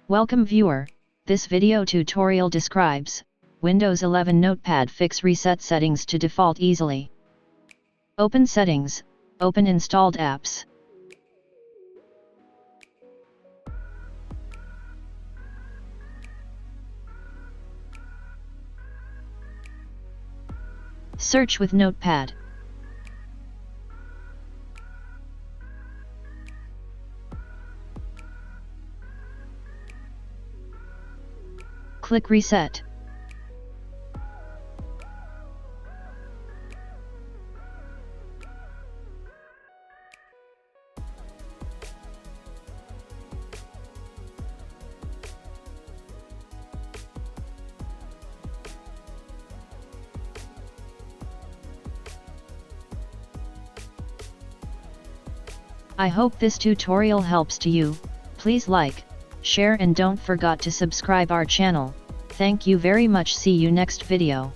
Welcome viewer, this video tutorial describes Windows 11 Notepad fix reset settings to default easily. Open Settings, open installed apps. Search with Notepad. Click Reset. I hope this tutorial helps to you. Please like, share and don't forget to subscribe our channel. Thank you very much. See you next video.